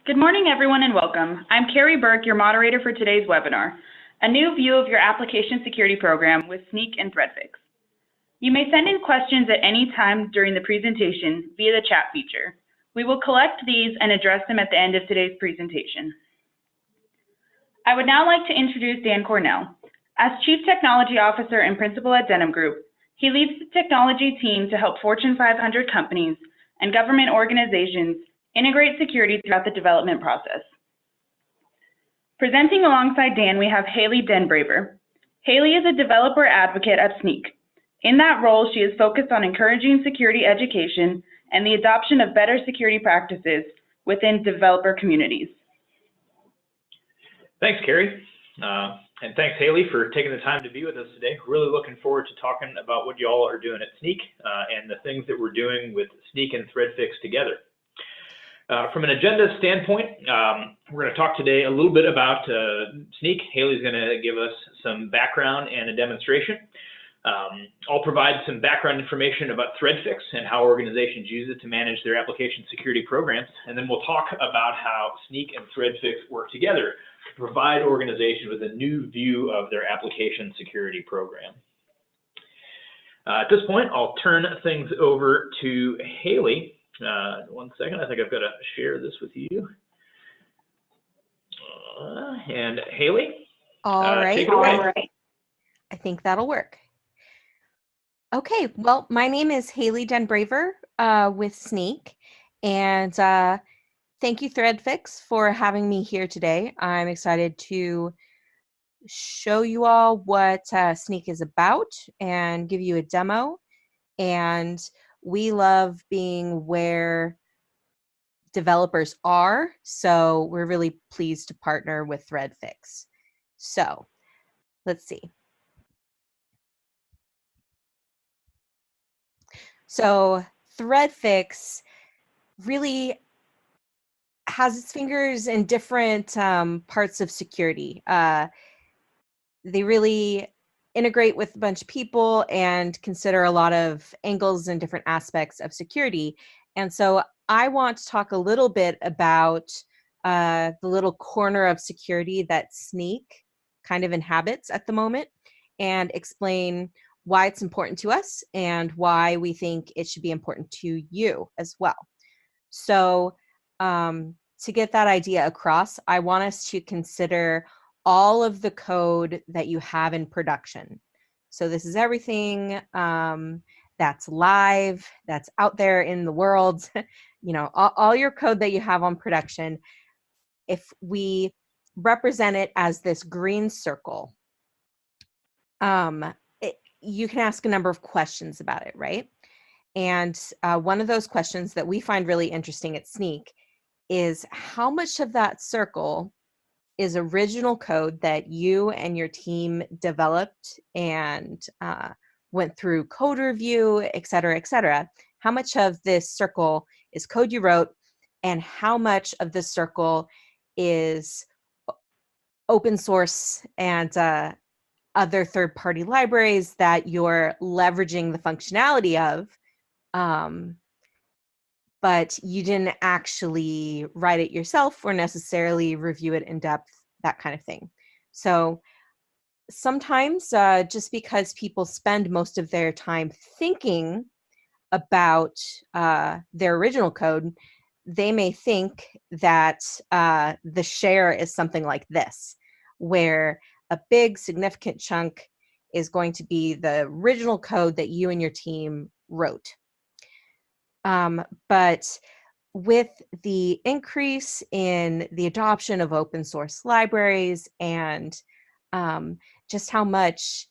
Good morning, everyone, and welcome. I'm Carrie Burke, your moderator for today's webinar, a new view of your application security program with Snyk and ThreadFix. You may send in questions at any time during the presentation via the chat feature. We will collect these and address them at the end of today's presentation. I would now like to introduce Dan Cornell. As Chief Technology Officer and Principal at Denim Group, he leads the technology team to help Fortune 500 companies and government organizations integrate security throughout the development process. Presenting alongside Dan, we have Haley Denbraver. Haley is a developer advocate at Snyk. In that role, she is focused on encouraging security education and the adoption of better security practices within developer communities. Thanks, Carrie. And thanks, Haley, for taking the time to be with us today. Really looking forward to talking about what y'all are doing at Snyk and the things that we're doing with Snyk and ThreadFix together. From an agenda standpoint, we're going to talk today a little bit about Snyk. Haley's going to give us some background and a demonstration. I'll provide some background information about ThreadFix and how organizations use it to manage their application security programs. And then we'll talk about how Snyk and ThreadFix work together to provide organizations with a new view of their application security program. At this point, I'll turn things over to Haley. One second, I think I've got to share this with you. And Haley, all right. Take it away. I think that'll work. Okay, well, my name is Haley Denbraver with Snyk, and thank you, ThreadFix, for having me here today. I'm excited to show you all what Snyk is about and give you a demo. And we love being where developers are, so we're really pleased to partner with ThreadFix. So let's see. So ThreadFix really has its fingers in different parts of security. They really integrate with a bunch of people and consider a lot of angles and different aspects of security. And so I want to talk a little bit about the little corner of security that Snyk kind of inhabits at the moment and explain why it's important to us and why we think it should be important to you as well. So to get that idea across, I want us to consider all of the code that you have in production. So this is everything that's live, that's out there in the world, you know, all your code that you have on production. If we represent it as this green circle, you can ask a number of questions about it, right? And one of those questions that we find really interesting at Snyk is how much of that circle is original code that you and your team developed and went through code review, et cetera, how much of this circle is code you wrote, and how much of this circle is open source and other third-party libraries that you're leveraging the functionality of, but you didn't actually write it yourself or necessarily review it in depth, that kind of thing. So sometimes just because people spend most of their time thinking about their original code, they may think that the share is something like this, where a big significant chunk is going to be the original code that you and your team wrote. But with the increase in the adoption of open source libraries and just how much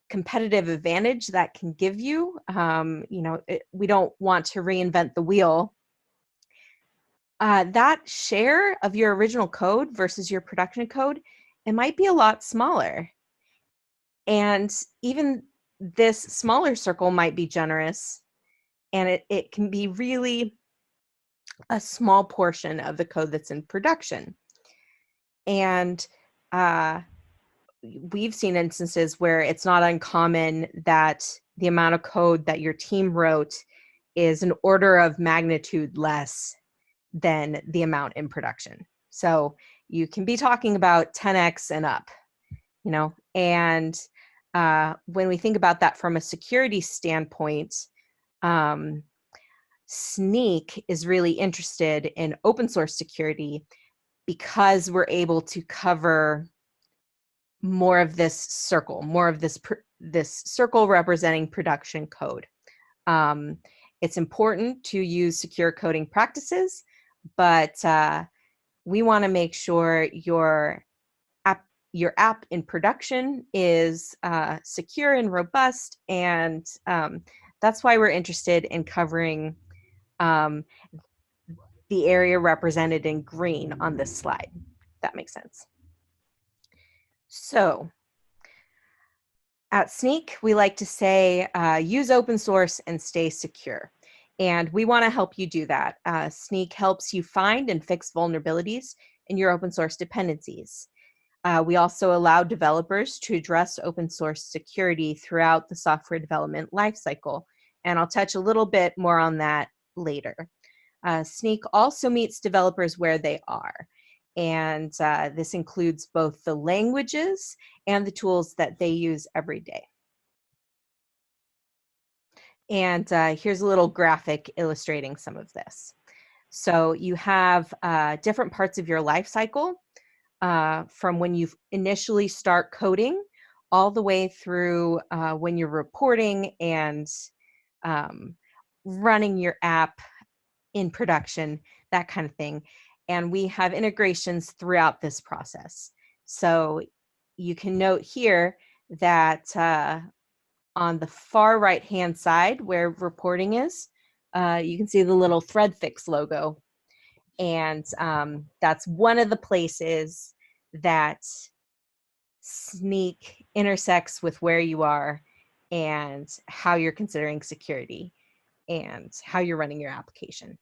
competitive advantage that can give you, you know, we don't want to reinvent the wheel. That share of your original code versus your production code, it might be a lot smaller. And even this smaller circle might be generous, and it can be really a small portion of the code that's in production. And we've seen instances where it's not uncommon that the amount of code that your team wrote is an order of magnitude less than the amount in production. So you can be talking about 10x and up, you know, and when we think about that from a security standpoint, Snyk is really interested in open source security because we're able to cover more of this circle, more of this circle representing production code. It's important to use secure coding practices, but we want to make sure your app in production is secure and robust, and that's why we're interested in covering the area represented in green on this slide, if that makes sense. So at Snyk, we like to say, use open source and stay secure. And we want to help you do that. Snyk helps you find and fix vulnerabilities in your open source dependencies. We also allow developers to address open source security throughout the software development lifecycle. And I'll touch a little bit more on that later. Snyk also meets developers where they are. And this includes both the languages and the tools that they use every day. And here's a little graphic illustrating some of this. So you have different parts of your life cycle from when you initially start coding all the way through when you're reporting and running your app in production, that kind of thing. And we have integrations throughout this process. So you can note here that on the far right-hand side where reporting is, you can see the little ThreadFix logo. And that's one of the places that Snyk intersects with where you are and how you're considering security and how you're running your application.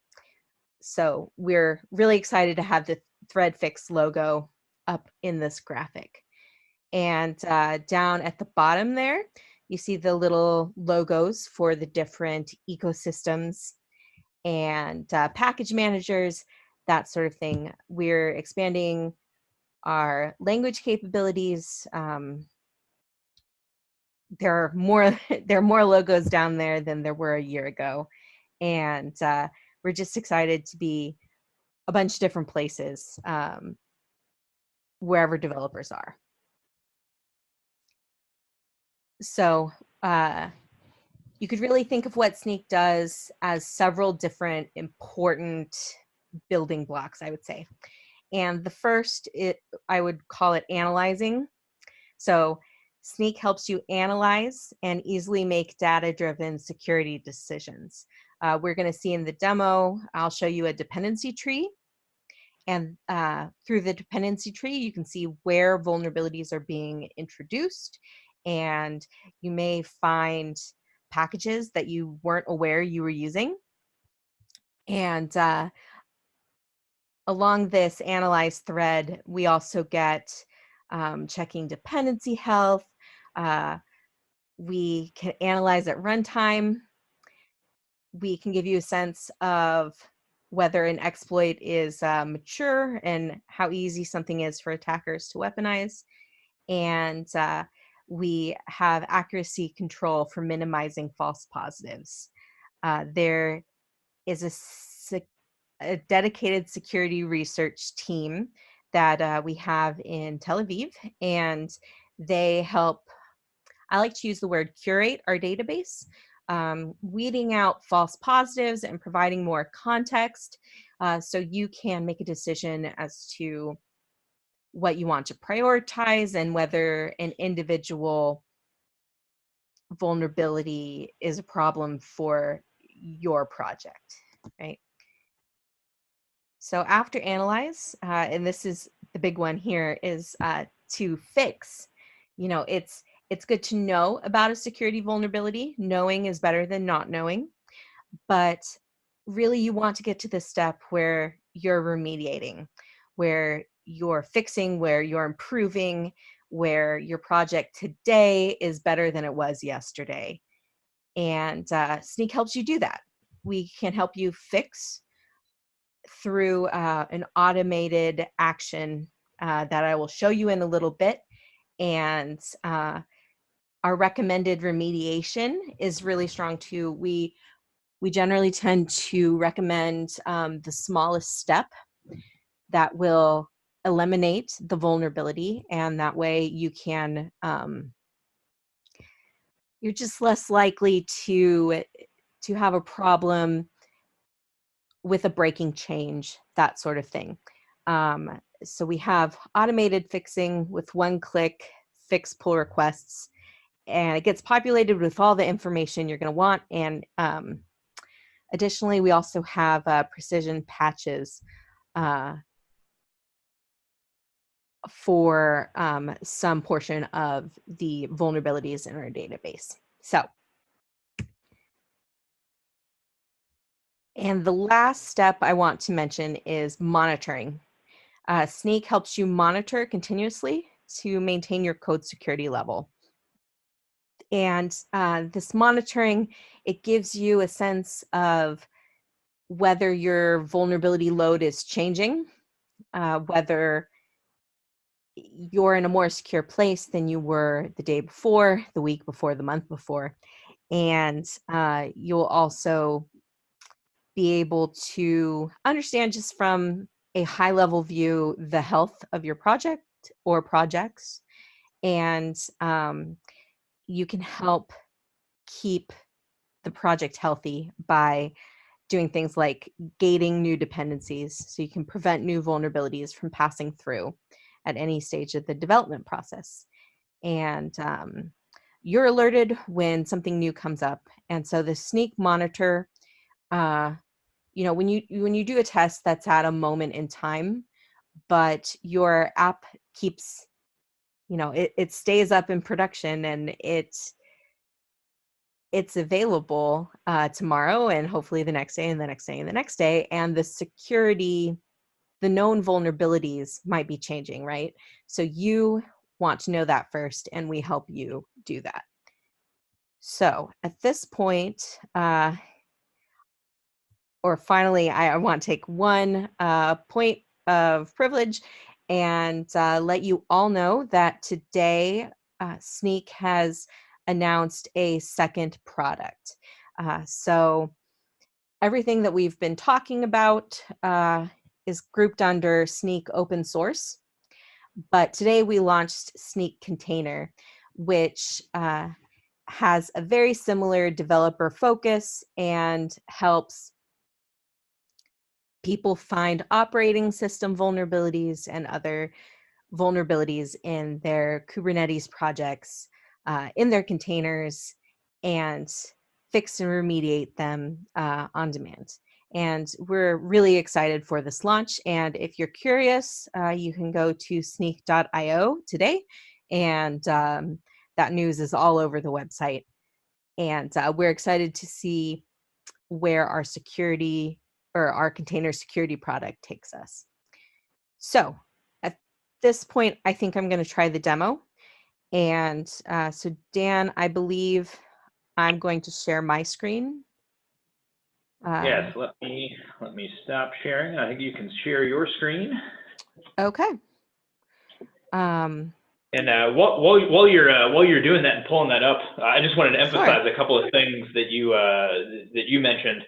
So we're really excited to have the ThreadFix logo up in this graphic. And down at the bottom there, you see the little logos for the different ecosystems and package managers, that sort of thing. We're expanding our language capabilities. There are more logos down there than there were a year ago. And we're just excited to be a bunch of different places wherever developers are. So you could really think of what Snyk does as several different important building blocks, I would say. And the first, I would call it analyzing. So Snyk helps you analyze and easily make data-driven security decisions. We're going to see in the demo, I'll show you a dependency tree. And through the dependency tree, you can see where vulnerabilities are being introduced. And you may find packages that you weren't aware you were using. And along this analyze thread, we also get checking dependency health. We can analyze at runtime. We can give you a sense of whether an exploit is mature and how easy something is for attackers to weaponize. And we have accuracy control for minimizing false positives. There is a dedicated security research team that we have in Tel Aviv, and they help, I like to use the word curate our database, weeding out false positives and providing more context so you can make a decision as to what you want to prioritize and whether an individual vulnerability is a problem for your project, right? So after analyze, and this is the big one here, is to fix. You know, it's good to know about a security vulnerability. Knowing is better than not knowing. But really, you want to get to the step where you're remediating, where you're fixing, where you're improving, where your project today is better than it was yesterday. And Snyk helps you do that. We can help you fix through an automated action that I will show you in a little bit. And our recommended remediation is really strong too. We generally tend to recommend the smallest step that will eliminate the vulnerability, and that way you can you're just less likely to have a problem with a breaking change, that sort of thing. So we have automated fixing with one-click fix pull requests, and it gets populated with all the information you're going to want. And additionally, we also have precision patches for some portion of the vulnerabilities in our database. So, and the last step I want to mention is monitoring. Snyk helps you monitor continuously to maintain your code security level. And this monitoring, it gives you a sense of whether your vulnerability load is changing, whether you're in a more secure place than you were the day before, the week before, the month before. And you'll also be able to understand, just from a high level view, the health of your project or projects. And you can help keep the project healthy by doing things like gating new dependencies, so you can prevent new vulnerabilities from passing through at any stage of the development process. And you're alerted when something new comes up. And so the Snyk monitor, you know, when you do a test, that's at a moment in time, but your app keeps, you know, it stays up in production, and it's available tomorrow, and hopefully the next day, and the next day, and the next day. And the security, the known vulnerabilities might be changing, right? So you want to know that first, and we help you do that. So at this point, or finally, I want to take one point of privilege and let you all know that today Snyk has announced a second product. So everything that we've been talking about is grouped under Snyk open source, but today we launched Snyk Container, which has a very similar developer focus and helps people find operating system vulnerabilities and other vulnerabilities in their Kubernetes projects, in their containers, and fix and remediate them on demand. And we're really excited for this launch. And if you're curious, you can go to snyk.io today, and that news is all over the website. And we're excited to see where our security, or our container security product, takes us. So at this point, I think I'm going to try the demo. And so Dan, I believe I'm going to share my screen. Yes, let me stop sharing. I think you can share your screen. Okay. And while you're doing that and pulling that up, I just wanted to emphasize a couple of things that you mentioned.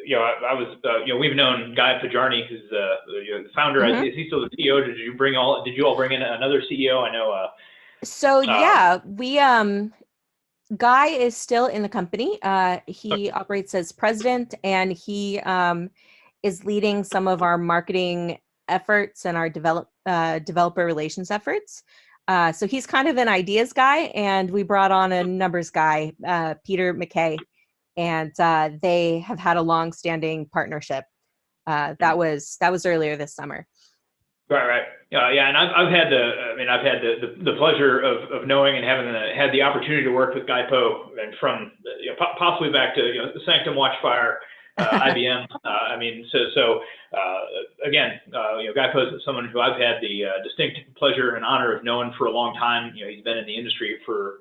You know, I was, you know, we've known Guy Pajarny, who's the founder. Mm-hmm. Is he still the CEO? Did you all bring in another CEO? I know. So yeah, we Guy is still in the company. He operates as president, and he is leading some of our marketing efforts and our developer relations efforts. So he's kind of an ideas guy, and we brought on a numbers guy, Peter McKay, and they have had a long-standing partnership. That was earlier this summer. Right. Yeah, and I've had the pleasure of knowing and having had the opportunity to work with Guy Poe, and from possibly back to Sanctum Watchfire, IBM. Again, Guy Poe is someone who I've had the distinct pleasure and honor of knowing for a long time. He's been in the industry for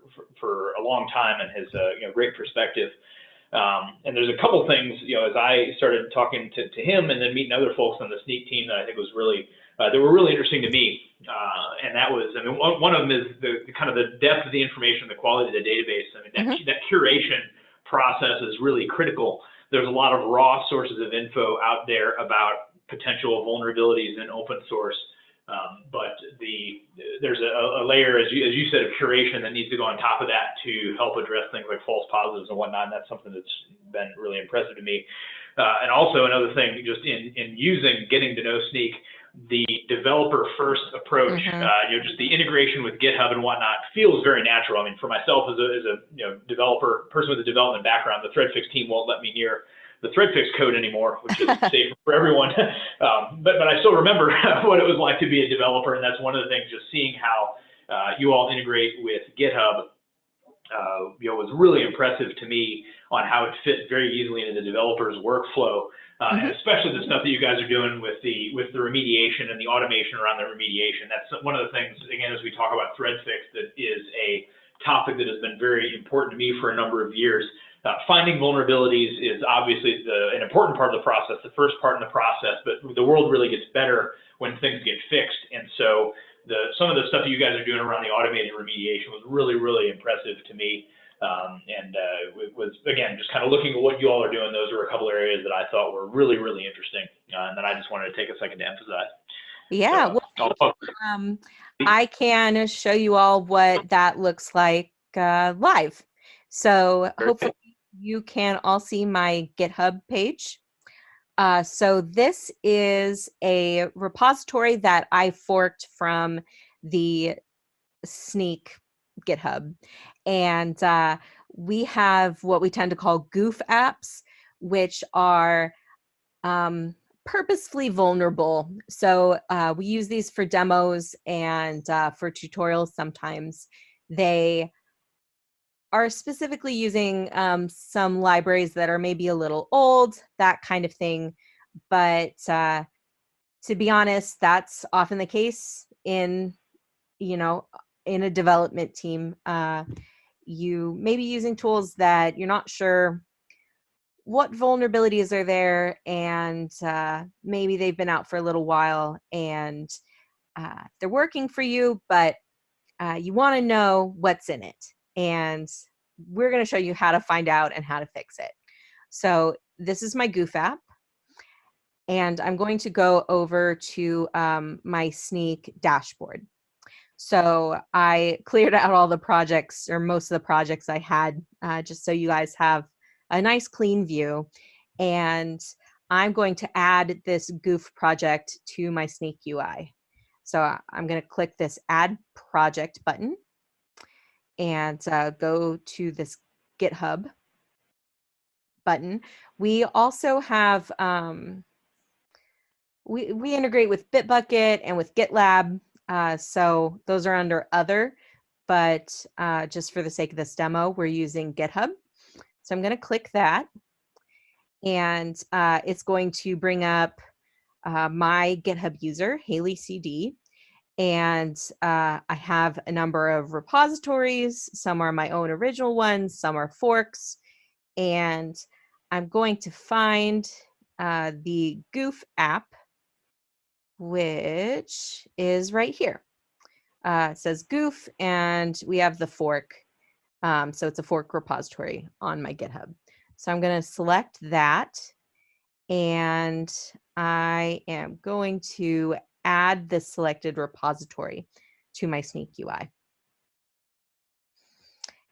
a long time and has great perspective. And there's a couple things, as I started talking to him and then meeting other folks on the Snyk team that I think was really, that were really interesting to me. And that was, one of them is the kind of the depth of the information, the quality of the database. That curation process is really critical. There's a lot of raw sources of info out there about potential vulnerabilities in open source. But there's a layer, as you said, of curation that needs to go on top of that to help address things like false positives and whatnot. And that's something that's been really impressive to me. And also another thing, just in getting to know Snyk, the developer first approach, just the integration with GitHub and whatnot feels very natural. I mean, for myself as a developer, person with a development background, the ThreadFix team won't let me near the ThreadFix code anymore, which is safe for everyone. But I still remember what it was like to be a developer, and that's one of the things. Just seeing how you all integrate with GitHub, was really impressive to me on how it fit very easily into the developer's workflow, and especially the stuff that you guys are doing with the remediation and the automation around the remediation. That's one of the things, again, as we talk about ThreadFix, that is a topic that has been very important to me for a number of years. Finding vulnerabilities is obviously an important part of the process, the first part in the process, but the world really gets better when things get fixed. And so some of the stuff that you guys are doing around the automated remediation was really, really impressive to me. It was, again, just kind of looking at what you all are doing. Those were a couple of areas that I thought were really, really interesting. And then I just wanted to take a second to emphasize. Yeah, so, I can show you all what that looks like live. So hopefully you can all see my GitHub page. So this is a repository that I forked from the Snyk GitHub. And we have what we tend to call goof apps, which are purposefully vulnerable. So we use these for demos and for tutorials sometimes. They are specifically using some libraries that are maybe a little old, that kind of thing. But to be honest, that's often the case in a development team. You may be using tools that you're not sure what vulnerabilities are there, and maybe they've been out for a little while and they're working for you, but you want to know what's in it. And we're going to show you how to find out and how to fix it. So this is my goof app. And I'm going to go over to my Snyk dashboard. So I cleared out all the projects, or most of the projects I had, just so you guys have a nice clean view. And I'm going to add this goof project to my Snyk UI. So I'm going to click this Add Project button and go to this GitHub button. We also have, we integrate with Bitbucket and with GitLab. So those are under Other, but just for the sake of this demo, we're using GitHub. So I'm going to click that, and it's going to bring up my GitHub user, Haley CD. And I have a number of repositories. Some are my own original ones, some are forks. And I'm going to find the goof app, which is right here. It says goof, and we have the fork. So it's a fork repository on my GitHub. So I'm going to select that, and I am going to add the selected repository to my Snyk UI.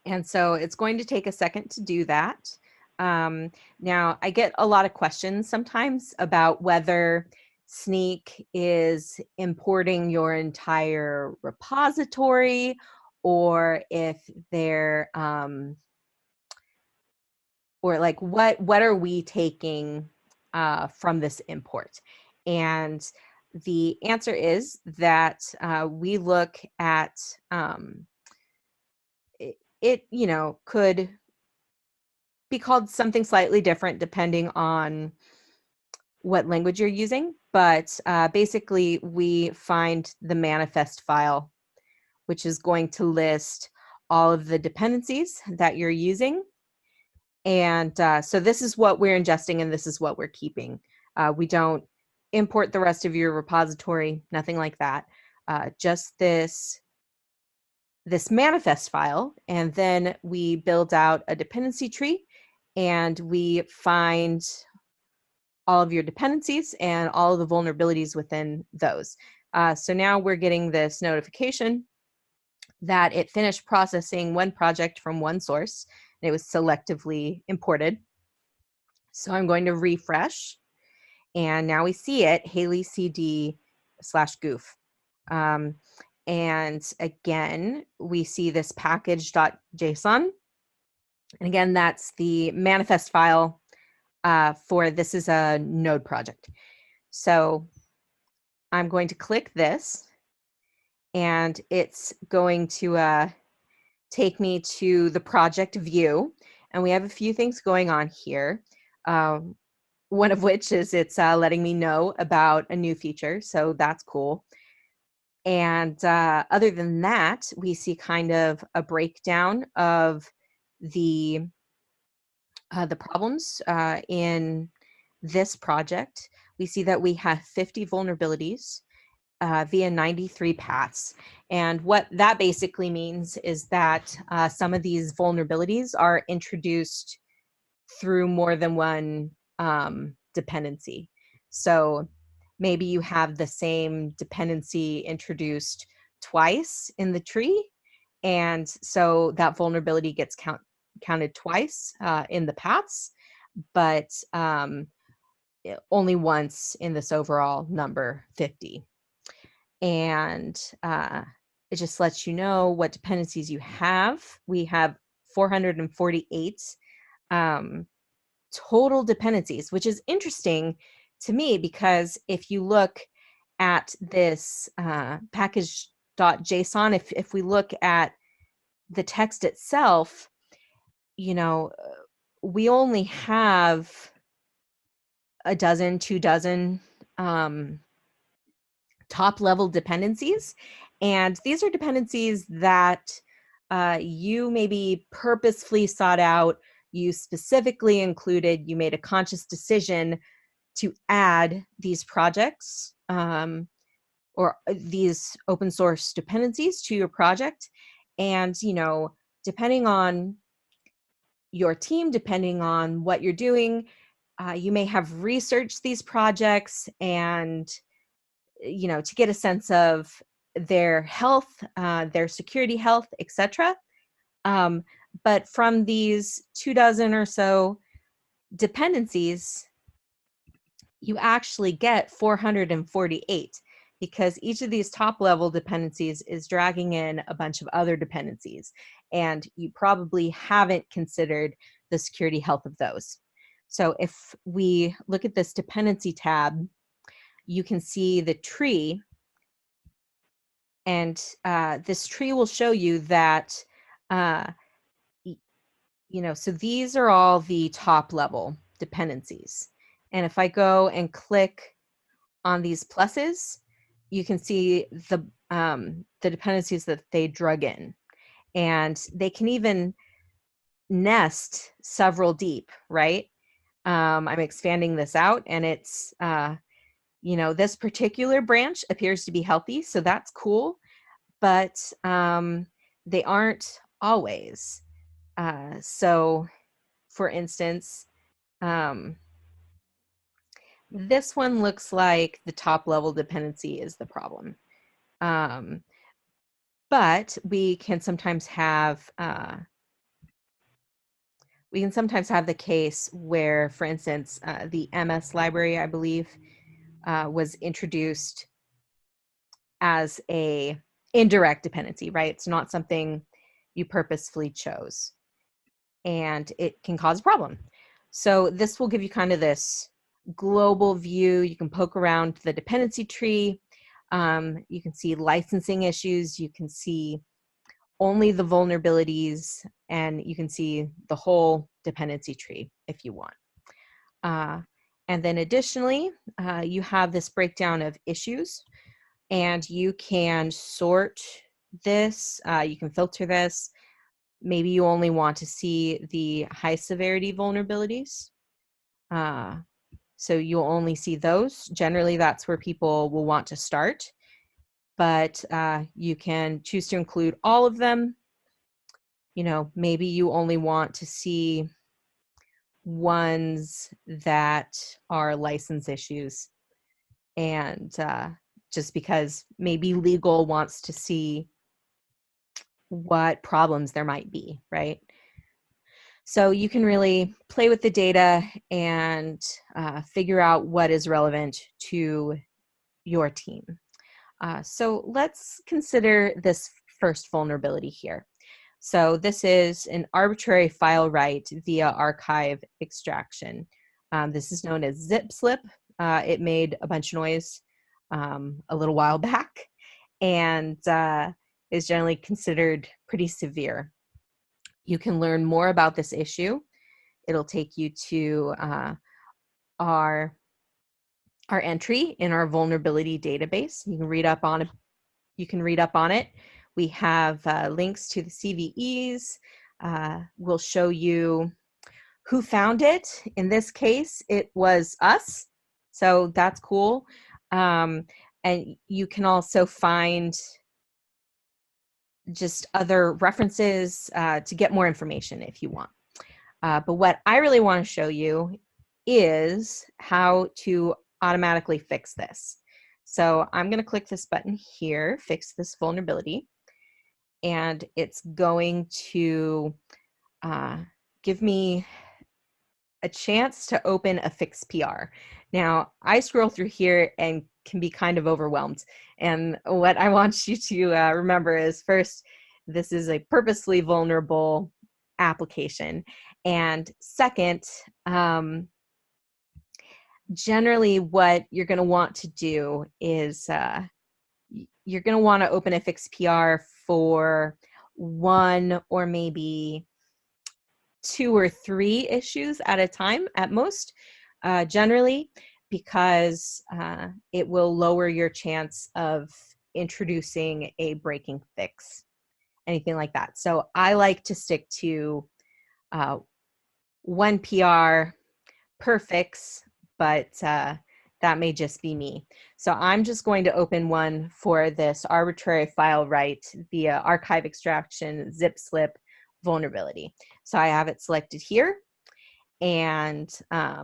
And so it's going to take a second to do that. Now, I get a lot of questions sometimes about whether Snyk is importing your entire repository, or if they're, or like what are we taking from this import? And the answer is that we look at it, could be called something slightly different depending on what language you're using, but basically we find the manifest file, which is going to list all of the dependencies that you're using, And so this is what we're ingesting and this is what we're keeping. We don't import the rest of your repository, nothing like that. Just this manifest file, and then we build out a dependency tree and we find all of your dependencies and all of the vulnerabilities within those. So now we're getting this notification that it finished processing one project from one source. And it was selectively imported. So I'm going to refresh. And now we see it, Haley CD/goof. And again, we see this package.json. And again, that's the manifest file for this is a node project. So I'm going to click this and it's going to take me to the project view. And we have a few things going on here. One of which is it's letting me know about a new feature. So that's cool. And other than that, we see kind of a breakdown of the problems in this project. We see that we have 50 vulnerabilities via 93 paths. And what that basically means is that some of these vulnerabilities are introduced through more than one dependency. So maybe you have the same dependency introduced twice in the tree. And so that vulnerability gets counted twice in the paths, but only once in this overall number 50. And it just lets you know what dependencies you have. We have 448 total dependencies, which is interesting to me because if you look at this package.json, if we look at the text itself, you know, we only have a dozen, 2 dozen top level dependencies. And these are dependencies that you maybe purposefully sought out, you specifically included, you made a conscious decision to add these projects or these open source dependencies to your project. And, you know, depending on your team, depending on what you're doing, you may have researched these projects and, you know, to get a sense of their health, their security health, etc. But from these 2 dozen or so dependencies, you actually get 448 because each of these top level dependencies is dragging in a bunch of other dependencies. And you probably haven't considered the security health of those. So if we look at this dependency tab, you can see the tree. And this tree will show you that, you know, so these are all the top level dependencies. And if I go and click on these pluses, you can see the dependencies that they drug in. And they can even nest several deep, right? I'm expanding this out and it's, you know, this particular branch appears to be healthy, so that's cool, but they aren't always. So for instance, this one looks like the top level dependency is the problem. But we can sometimes have the case where, for instance, the MS library, I believe, was introduced as a indirect dependency, right? It's not something you purposefully chose, and it can cause a problem. So this will give you kind of this global view. You can poke around the dependency tree. You can see licensing issues. You can see only the vulnerabilities, and you can see the whole dependency tree if you want. And then additionally, you have this breakdown of issues, and you can sort this, you can filter this. Maybe you only want to see the high severity vulnerabilities. So you'll only see those. Generally, that's where people will want to start. But you can choose to include all of them. You know, maybe you only want to see ones that are license issues. And just because maybe legal wants to see what problems there might be, right? So you can really play with the data and figure out what is relevant to your team. So let's consider this first vulnerability here. So this is an arbitrary file write via archive extraction. This is known as zip slip. It made a bunch of noise a little while back and is generally considered pretty severe. You can learn more about this issue. It'll take you to our entry in our vulnerability database. You can read up on it. We have links to the CVEs. We'll show you who found it. In this case, it was us. So that's cool. And you can also find just other references to get more information if you want. But what I really want to show you is how to automatically fix this. So I'm going to click this button here, fix this vulnerability, and it's going to give me a chance to open a fix PR. Now, I scroll through here and can be kind of overwhelmed. And what I want you to remember is, first, this is a purposely vulnerable application. And second, generally what you're going to want to do is you're going to want to open a fix PR for one or maybe 2 or 3 issues at a time at most, generally, because it will lower your chance of introducing a breaking fix, anything like that. So I like to stick to 1 PR per fix, but that may just be me. So I'm just going to open one for this arbitrary file write via archive extraction zip slip vulnerability. So I have it selected here, and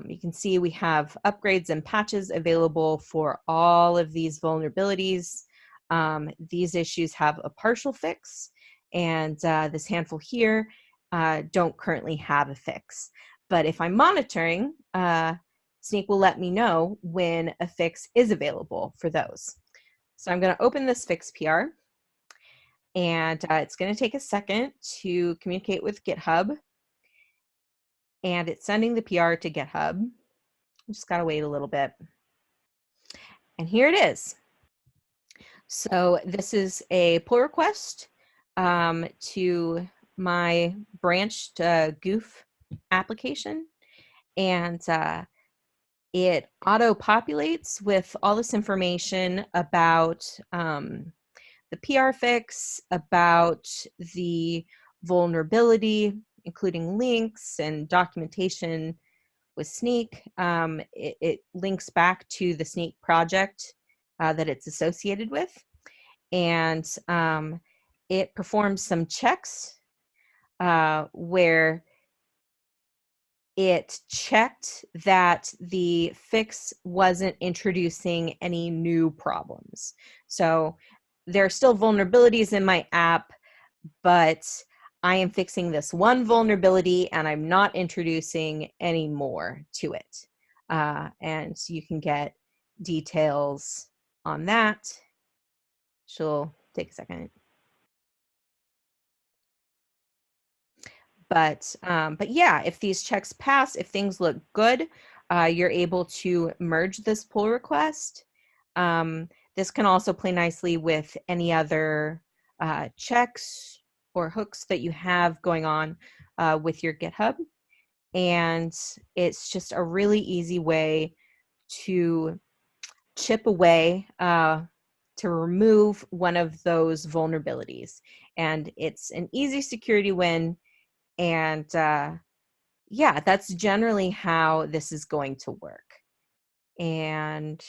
you can see we have upgrades and patches available for all of these vulnerabilities. These issues have a partial fix, and this handful here don't currently have a fix. But if I'm monitoring, Snyk will let me know when a fix is available for those. So I'm going to open this fix PR, and it's going to take a second to communicate with GitHub, and it's sending the PR to GitHub. Just got to wait a little bit. And here it is. So this is a pull request to my branched goof application, and it auto-populates with all this information about the PR fix, about the vulnerability, including links and documentation with Snyk. It links back to the Snyk project that it's associated with, and it performs some checks where it checked that the fix wasn't introducing any new problems. So there are still vulnerabilities in my app, but I am fixing this one vulnerability and I'm not introducing any more to it. And you can get details on that. She'll take a second. But yeah, if these checks pass, if things look good, you're able to merge this pull request. This can also play nicely with any other checks or hooks that you have going on with your GitHub. And it's just a really easy way to chip away, to remove one of those vulnerabilities. And it's an easy security win. And yeah, that's generally how this is going to work. And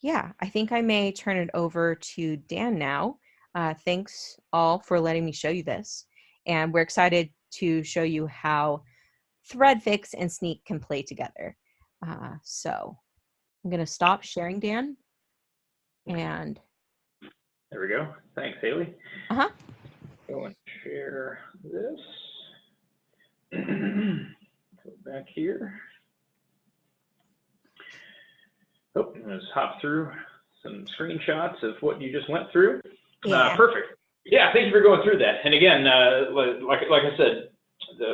yeah, I think I may turn it over to Dan now. Thanks all for letting me show you this. And we're excited to show you how ThreadFix and Snyk can play together. So I'm going to stop sharing, Dan. And there we go. Thanks, Haley. Uh-huh. Go and share this. Go back here. Oh, let's hop through some screenshots of what you just went through. Yeah. Perfect. Yeah, thank you for going through that. And again, like I said,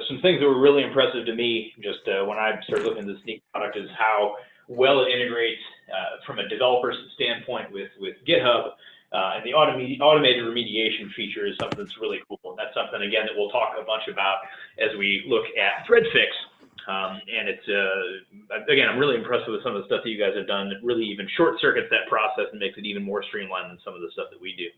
some things that were really impressive to me just when I started looking at the Snyk product is how well it integrates from a developer's standpoint with GitHub. And the automated remediation feature is something that's really cool. And that's something, again, that we'll talk a bunch about as we look at ThreadFix. And it's, again, I'm really impressed with some of the stuff that you guys have done. It really even short circuits that process and makes it even more streamlined than some of the stuff that we do.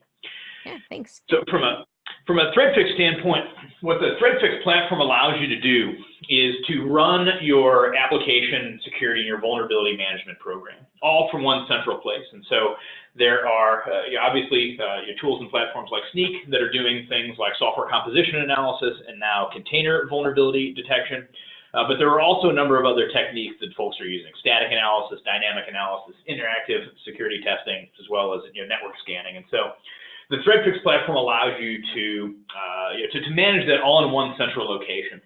Yeah, thanks. So from a ThreadFix standpoint, what the ThreadFix platform allows you to do is to run your application security and your vulnerability management program, all from one central place. And so there are obviously your tools and platforms like Snyk that are doing things like software composition analysis and now container vulnerability detection. But there are also a number of other techniques that folks are using: static analysis, dynamic analysis, interactive security testing, as well as network scanning. And so the ThreadFix platform allows you to manage that all in one central location.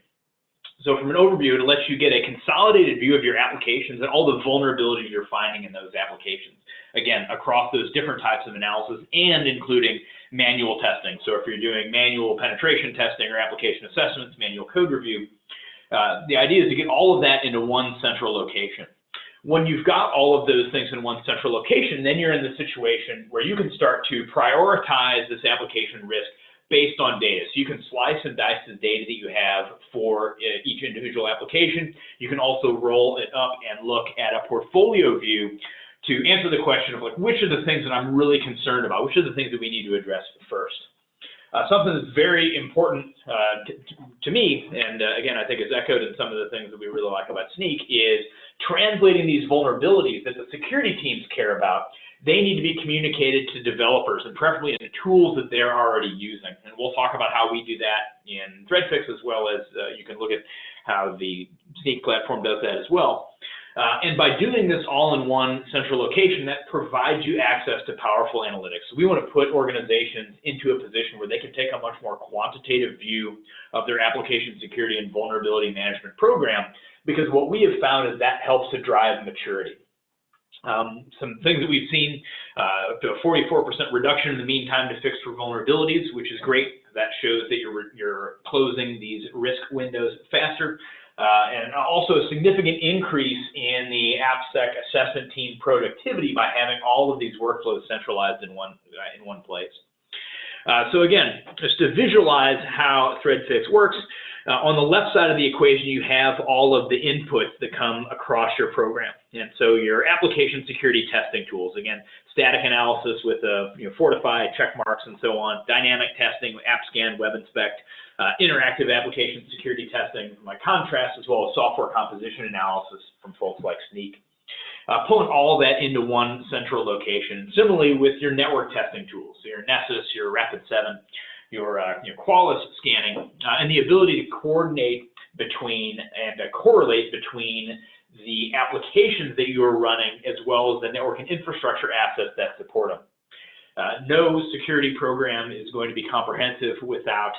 So from an overview, it lets you get a consolidated view of your applications and all the vulnerabilities you're finding in those applications. Again, across those different types of analysis and including manual testing. So if you're doing manual penetration testing or application assessments, manual code review, the idea is to get all of that into one central location. When you've got all of those things in one central location, then you're in the situation where you can start to prioritize this application risk based on data. So you can slice and dice the data that you have for each individual application. You can also roll it up and look at a portfolio view to answer the question of, like, which are the things that I'm really concerned about? Which are the things that we need to address first? Something that's very important to me, and again, I think is echoed in some of the things that we really like about Snyk, is translating these vulnerabilities that the security teams care about. They need to be communicated to developers, and preferably in the tools that they're already using. And we'll talk about how we do that in ThreadFix, as well as you can look at how the Snyk platform does that as well. And by doing this all in one central location, that provides you access to powerful analytics. So we want to put organizations into a position where they can take a much more quantitative view of their application security and vulnerability management program, because what we have found is that helps to drive maturity. Some things that we've seen, up to a 44% reduction in the mean time to fix for vulnerabilities, which is great. That shows that you're closing these risk windows faster. And also a significant increase in the AppSec assessment team productivity by having all of these workflows centralized in one place. So again, just to visualize how ThreadFix works, on the left side of the equation, you have all of the inputs that come across your program. And so your application security testing tools, again, static analysis with Fortify, check marks, and so on, dynamic testing, AppScan, Web Inspect, interactive application security testing from Contrast, as well as software composition analysis from folks like Snyk. Pulling all of that into one central location. Similarly with your network testing tools, so your Nessus, your Rapid7, your Qualys scanning, and the ability to coordinate between and correlate between the applications that you are running as well as the network and infrastructure assets that support them. No security program is going to be comprehensive without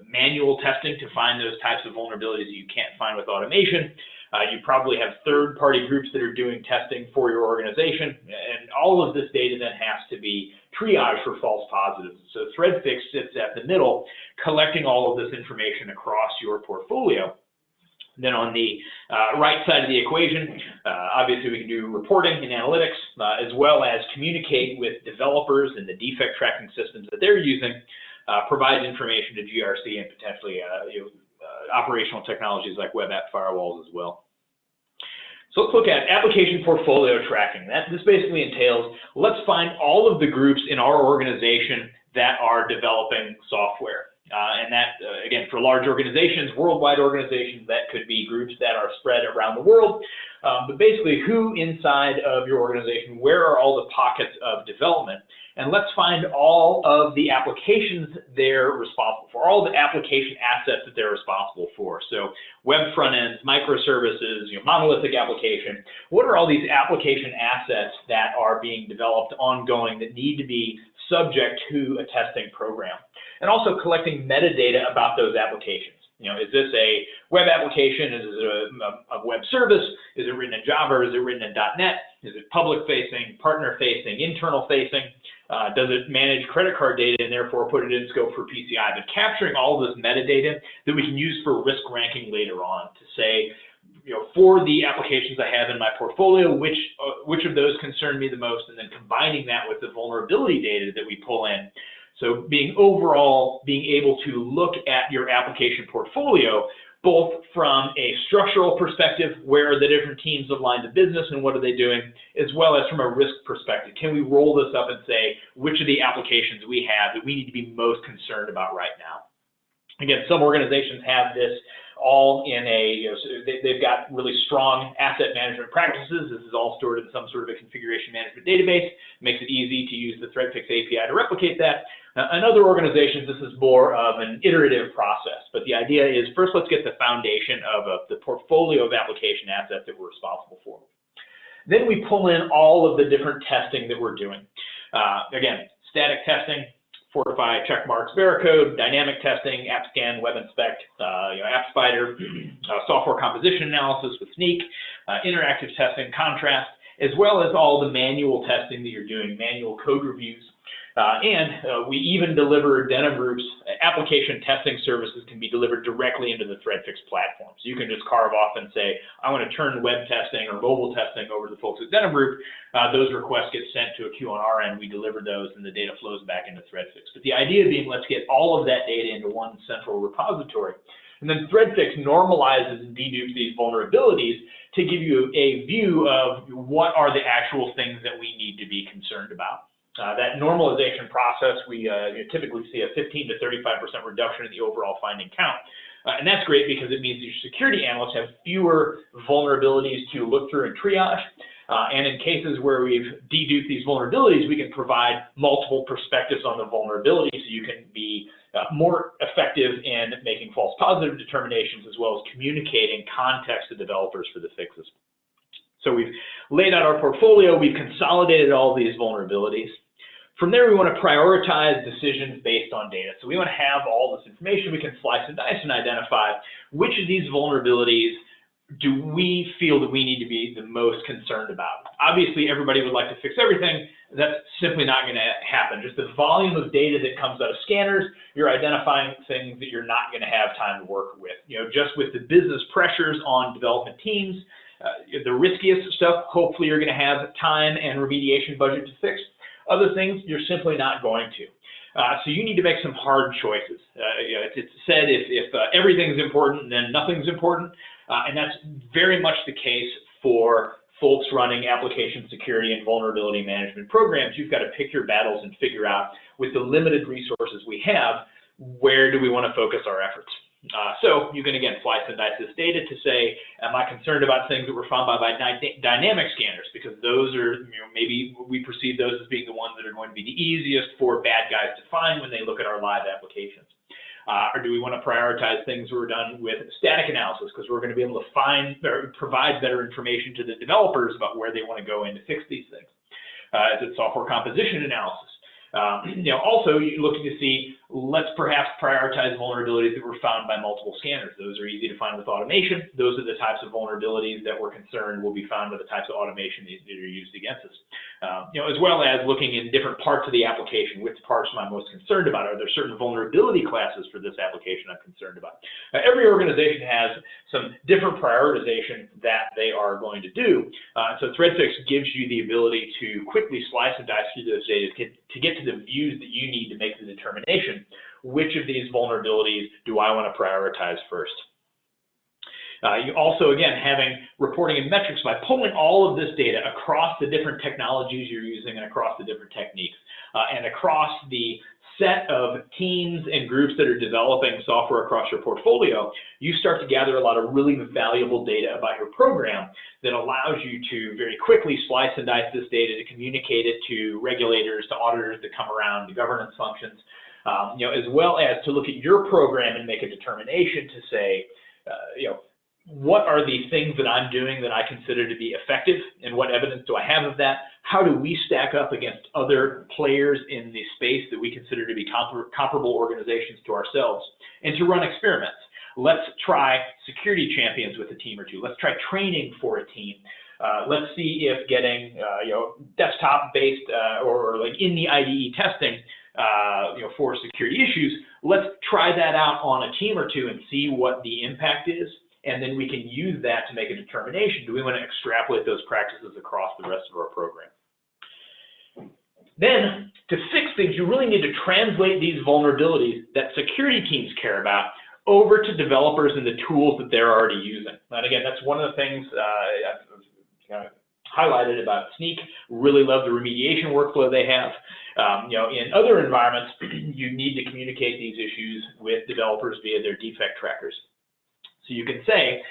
manual testing to find those types of vulnerabilities that you can't find with automation. You probably have third-party groups that are doing testing for your organization, and all of this data then has to be triaged for false positives. So ThreadFix sits at the middle, collecting all of this information across your portfolio. Then on the right side of the equation, obviously we can do reporting and analytics, as well as communicate with developers and the defect tracking systems that they're using, provide information to GRC and potentially operational technologies like web app firewalls as well. So let's look at application portfolio tracking. This basically entails, let's find all of the groups in our organization that are developing software. And that, again, for large organizations, worldwide organizations, that could be groups that are spread around the world. But basically, who inside of your organization, where are all the pockets of development? And let's find all of the applications they're responsible for, all the application assets that they're responsible for. So web front ends, microservices, monolithic application. What are all these application assets that are being developed ongoing that need to be subject to a testing program? And also collecting metadata about those applications. Is this a web application? Is it a web service? Is it written in Java? Is it written in .NET? Is it public-facing, partner-facing, internal-facing? Does it manage credit card data and therefore put it in scope for PCI? But capturing all of this metadata that we can use for risk ranking later on to say, for the applications I have in my portfolio, which of those concern me the most, and then combining that with the vulnerability data that we pull in. So being able to look at your application portfolio, both from a structural perspective, where are the different teams of lines of business and what are they doing, as well as from a risk perspective. Can we roll this up and say, which of the applications we have that we need to be most concerned about right now? Again, some organizations have this all in they've got really strong asset management practices. This is all stored in some sort of a configuration management database. It makes it easy to use the ThreadFix API to replicate that. In other organizations, this is more of an iterative process. But the idea is, first, let's get the foundation of the portfolio of application assets that we're responsible for. Then we pull in all of the different testing that we're doing. Again, static testing, Fortify, checkmarks, Veracode, dynamic testing, AppScan, Web Inspect, AppSpider, software composition analysis with Snyk, interactive testing, contrast, as well as all the manual testing that you're doing, manual code reviews. And we even deliver Denim Group's application testing services can be delivered directly into the ThreadFix platform. So you can just carve off and say, I want to turn web testing or mobile testing over to the folks at Denim Group. Those requests get sent to a queue on our end. We deliver those, and the data flows back into ThreadFix. But the idea being, let's get all of that data into one central repository. And then ThreadFix normalizes and dedupes these vulnerabilities to give you a view of what are the actual things that we need to be concerned about. That normalization process, we typically see a 15 to 35% reduction in the overall finding count. And that's great because it means your security analysts have fewer vulnerabilities to look through and triage. And in cases where we've deduped these vulnerabilities, we can provide multiple perspectives on the vulnerability so you can be more effective in making false positive determinations, as well as communicating context to developers for the fixes. So we've laid out our portfolio, we've consolidated all these vulnerabilities. From there, we want to prioritize decisions based on data. So we want to have all this information. We can slice and dice and identify which of these vulnerabilities do we feel that we need to be the most concerned about. Obviously, everybody would like to fix everything. That's simply not going to happen. Just the volume of data that comes out of scanners, you're identifying things that you're not going to have time to work with. Just with the business pressures on development teams, the riskiest stuff, hopefully you're going to have time and remediation budget to fix. Other things, you're simply not going to. So you need to make some hard choices. It's said if everything's important, then nothing's important. And that's very much the case for folks running application security and vulnerability management programs. You've got to pick your battles and figure out, with the limited resources we have, where do we want to focus our efforts. So you can, again, slice and dice this data to say, am I concerned about things that were found by dynamic scanners? Because those are, maybe we perceive those as being the ones that are going to be the easiest for bad guys to find when they look at our live applications. Or do we want to prioritize things that were done with static analysis, because we're going to be able to find or provide better information to the developers about where they want to go in to fix these things? Is it software composition analysis? Also, you're looking to see, let's perhaps prioritize vulnerabilities that were found by multiple scanners. Those are easy to find with automation. Those are the types of vulnerabilities that we're concerned will be found by the types of automation that are used against us. As well as looking in different parts of the application. Which parts am I most concerned about? Are there certain vulnerability classes for this application I'm concerned about? Every organization has some different prioritization that they are going to do. So ThreadFix gives you the ability to quickly slice and dice through those data to get to the views that you need to make the determination, which of these vulnerabilities do I want to prioritize first? You also, again, having reporting and metrics by pulling all of this data across the different technologies you're using and across the different techniques and across the set of teams and groups that are developing software across your portfolio, you start to gather a lot of really valuable data about your program that allows you to very quickly slice and dice this data to communicate it to regulators, to auditors that come around, to governance functions, as well as to look at your program and make a determination to say, what are the things that I'm doing that I consider to be effective, and what evidence do I have of that? How do we stack up against other players in the space that we consider to be comparable organizations to ourselves, and to run experiments. Let's try security champions with a team or two. Let's try training for a team. Let's see if getting desktop-based or like in the IDE testing for security issues, let's try that out on a team or two and see what the impact is. And then we can use that to make a determination. Do we want to extrapolate those practices across the rest of our program? Then, to fix things, you really need to translate these vulnerabilities that security teams care about over to developers and the tools that they're already using. And again, that's one of the things I've highlighted about Snyk. Really love the remediation workflow they have. In other environments, you need to communicate these issues with developers via their defect trackers. So you can say,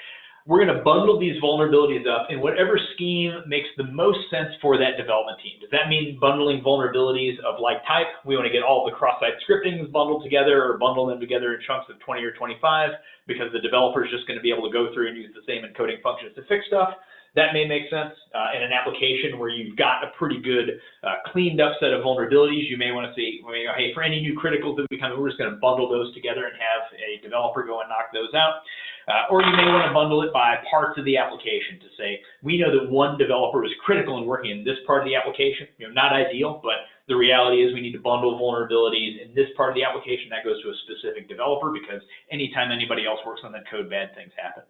we're going to bundle these vulnerabilities up in whatever scheme makes the most sense for that development team. Does that mean bundling vulnerabilities of like type? We want to get all the cross-site scriptings bundled together, or bundle them together in chunks of 20 or 25 because the developer is just going to be able to go through and use the same encoding functions to fix stuff. That may make sense in an application where you've got a pretty good cleaned up set of vulnerabilities. You may want to say, hey, for any new criticals that we come in, we're just going to bundle those together and have a developer go and knock those out. Or you may want to bundle it by parts of the application to say, we know that one developer is critical in working in this part of the application. Not ideal, but the reality is we need to bundle vulnerabilities in this part of the application. That goes to a specific developer because anytime anybody else works on that code, bad things happen.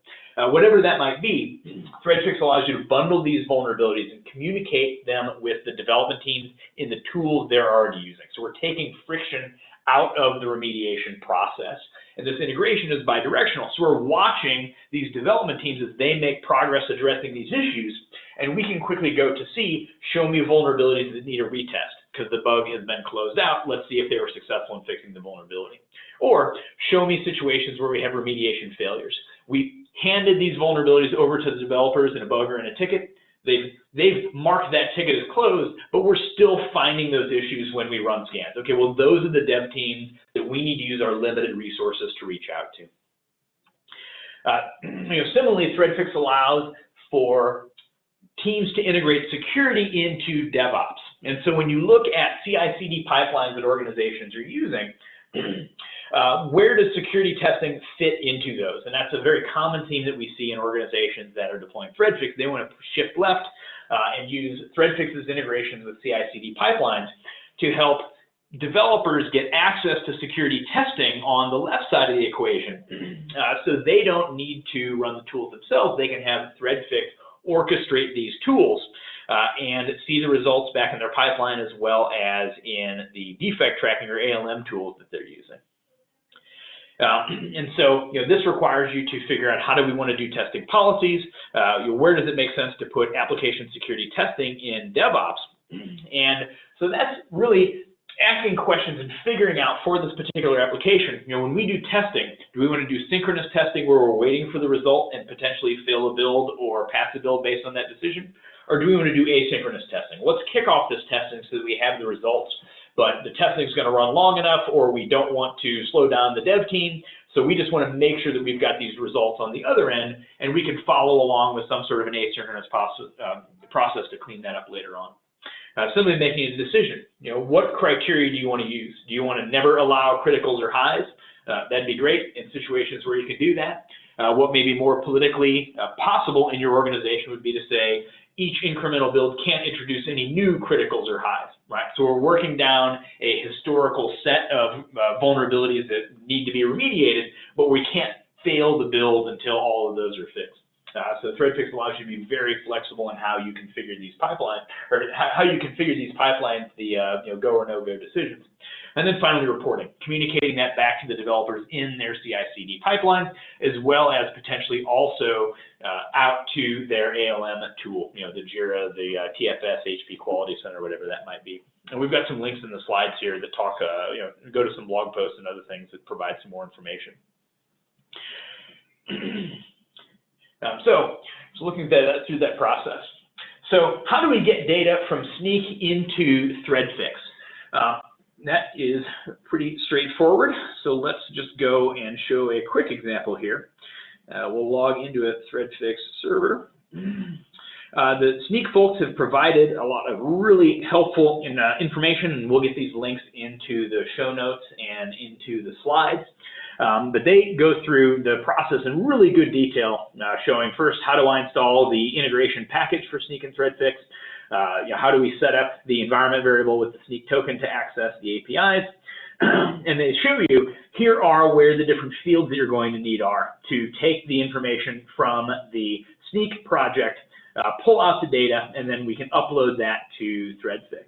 Whatever that might be, ThreadFix allows you to bundle these vulnerabilities and communicate them with the development teams in the tools they're already using. So we're taking friction out of the remediation process. And this integration is bidirectional. So we're watching these development teams as they make progress addressing these issues, and we can quickly go to see, show me vulnerabilities that need a retest because the bug has been closed out. Let's see if they were successful in fixing the vulnerability. Or show me situations where we have remediation failures. We handed these vulnerabilities over to the developers in a bug or in a ticket. They've marked that ticket as closed, but we're still finding those issues when we run scans. Okay, well, those are the dev teams that we need to use our limited resources to reach out to. Similarly, ThreadFix allows for teams to integrate security into DevOps. And so when you look at CI/CD pipelines that organizations are using, where does security testing fit into those? And that's a very common theme that we see in organizations that are deploying ThreadFix. They want to shift left and use ThreadFix's integrations with CI/CD pipelines to help developers get access to security testing on the left side of the equation. So they don't need to run the tools themselves. They can have ThreadFix orchestrate these tools and see the results back in their pipeline as well as in the defect tracking or ALM tools that they're using. And so this requires you to figure out how do we want to do testing policies, where does it make sense to put application security testing in DevOps. And so that's really asking questions and figuring out for this particular application, when we do testing, do we want to do synchronous testing where we're waiting for the result and potentially fail a build or pass a build based on that decision? Or do we want to do asynchronous testing? Let's kick off this testing so that we have the results, but the testing is going to run long enough, or we don't want to slow down the dev team. So we just want to make sure that we've got these results on the other end, and we can follow along with some sort of an asynchronous process to clean that up later on. Simply making a decision. What criteria do you want to use? Do you want to never allow criticals or highs? That'd be great in situations where you can do that. What may be more politically possible in your organization would be to say each incremental build can't introduce any new criticals or highs, right? So we're working down a historical set of vulnerabilities that need to be remediated, but we can't fail the build until all of those are fixed. So ThreadFix allows you to be very flexible in how you configure these pipelines, or how you configure these pipelines, the go or no-go decisions. And then finally, reporting, communicating that back to the developers in their CI/CD pipeline, as well as potentially also out to their ALM tool, the Jira, the TFS, HP Quality Center, whatever that might be. And we've got some links in the slides here that talk, go to some blog posts and other things that provide some more information. So looking through that process. So how do we get data from Snyk into ThreadFix? That is pretty straightforward. So let's just go and show a quick example here. We'll log into a ThreadFix server. The Snyk folks have provided a lot of really helpful information, and we'll get these links into the show notes and into the slides. But they go through the process in really good detail, showing first how do I install the integration package for Snyk and ThreadFix, how do we set up the environment variable with the Snyk token to access the APIs, and they show you here are where the different fields that you're going to need are to take the information from the Snyk project, pull out the data, and then we can upload that to ThreadFix.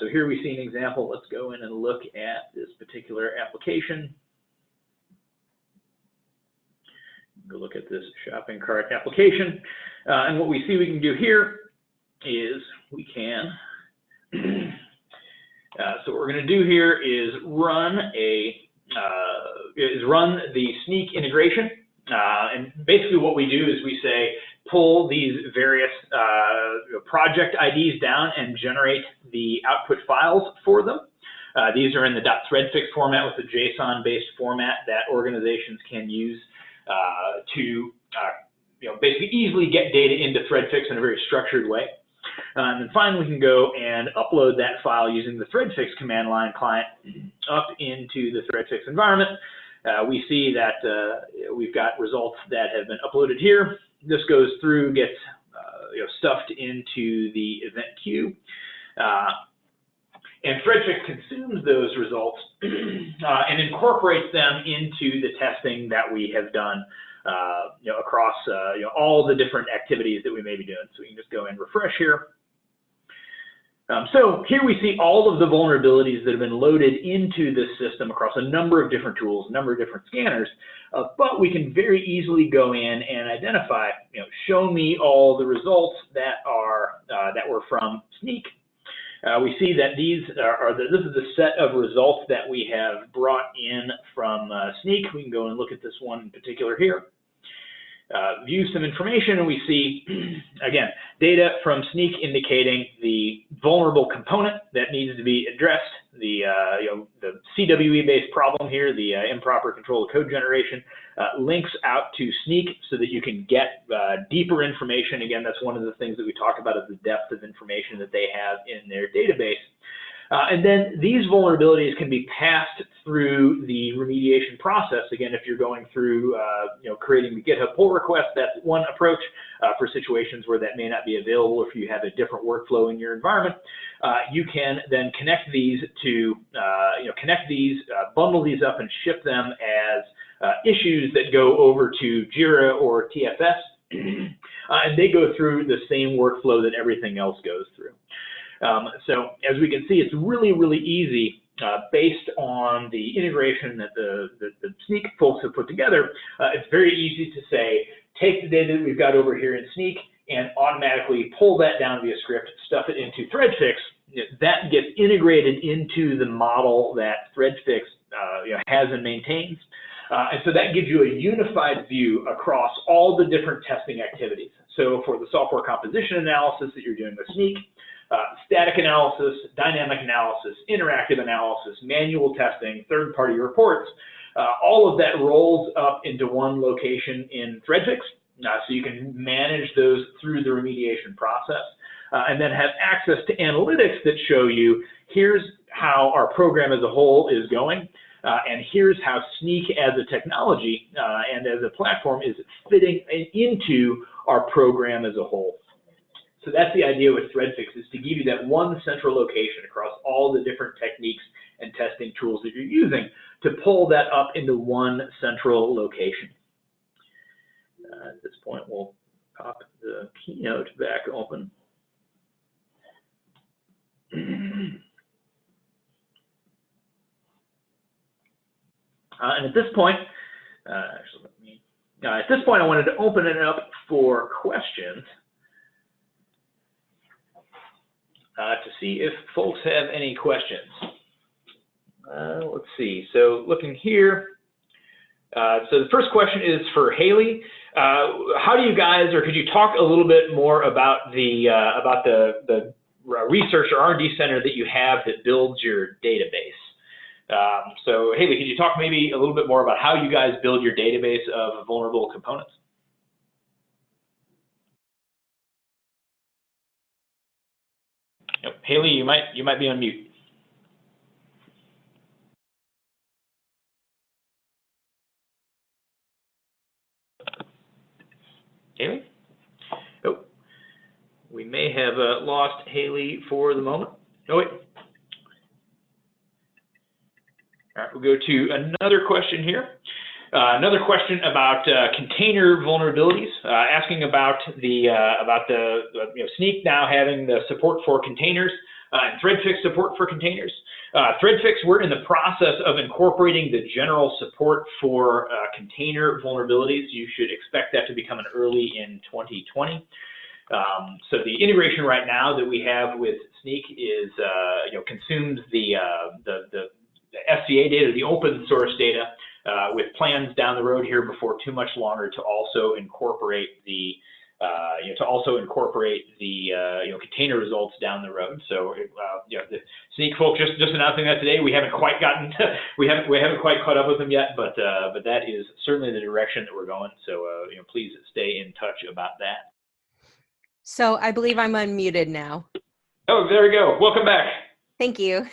So here we see an example. Let's go in and look at this particular application. Go look at this shopping cart application. And what we see we can do here is we can, so what we're going to do here is run the Snyk integration. And basically what we do is we say, pull these various project IDs down and generate the output files for them. These are in the .threadfix format with a JSON-based format that organizations can use to basically easily get data into ThreadFix in a very structured way. And then finally, we can go and upload that file using the ThreadFix command line client up into the ThreadFix environment. We see that we've got results that have been uploaded here. This goes through, gets stuffed into the event queue. And ThreadFix consumes those results and incorporates them into the testing that we have done across all the different activities that we may be doing. So we can just go and refresh here. So here we see all of the vulnerabilities that have been loaded into this system across a number of different tools, a number of different scanners, but we can very easily go in and identify, show me all the results that are that were from Snyk. We see that this is the set of results that we have brought in from Snyk. We can go and look at this one in particular here. View some information, and we see, again, data from Snyk indicating the vulnerable component that needs to be addressed, the CWE-based problem here, the improper control of code generation, links out to Snyk so that you can get deeper information. Again, that's one of the things that we talk about is the depth of information that they have in their database. And then these vulnerabilities can be passed through the remediation process. Again, if you're going through, creating the GitHub pull request, that's one approach for situations where that may not be available. If you have a different workflow in your environment, you can then connect these to, bundle these up and ship them as issues that go over to Jira or TFS, and they go through the same workflow that everything else goes through. So as we can see, it's really, really easy based on the integration that the Snyk folks have put together. It's very easy to say, take the data that we've got over here in Snyk and automatically pull that down via script, stuff it into ThreadFix. That gets integrated into the model that ThreadFix has and maintains. And so that gives you a unified view across all the different testing activities. So for the software composition analysis that you're doing with Snyk, static analysis, dynamic analysis, interactive analysis, manual testing, third-party reports, all of that rolls up into one location in ThreadFix, so you can manage those through the remediation process, and then have access to analytics that show you, here's how our program as a whole is going, and here's how Snyk as a technology and as a platform is fitting into our program as a whole. So that's the idea with ThreadFix, is to give you that one central location across all the different techniques and testing tools that you're using to pull that up into one central location. At this point, we'll pop the keynote back open. And at this point, at this point, I wanted to open it up for questions to see if folks have any questions. Let's see. So looking here, so the first question is for Haley. How do you guys, or could you talk a little bit more about the research or R&D center that you have that builds your database? So Haley, could you talk maybe a little bit more about how you guys build your database of vulnerable components? Yep. Haley, you might be on mute. Haley? Oh, we may have lost Haley for the moment. Oh, wait. All right, we'll go to another question here. Another question about container vulnerabilities, asking about the Snyk now having the support for containers and ThreadFix support for containers. ThreadFix, we're in the process of incorporating the general support for container vulnerabilities. You should expect that to be coming early in 2020. So the integration right now that we have with Snyk is consumes the SCA data, the open source data, with plans down the road here before too much longer to also incorporate the container results down the road. So the Snyk folks just announcing that today. We haven't quite gotten we haven't quite caught up with them yet, but that is certainly the direction that we're going. So please stay in touch about that. So I believe I'm unmuted now. Oh, there we go. Welcome back. Thank you.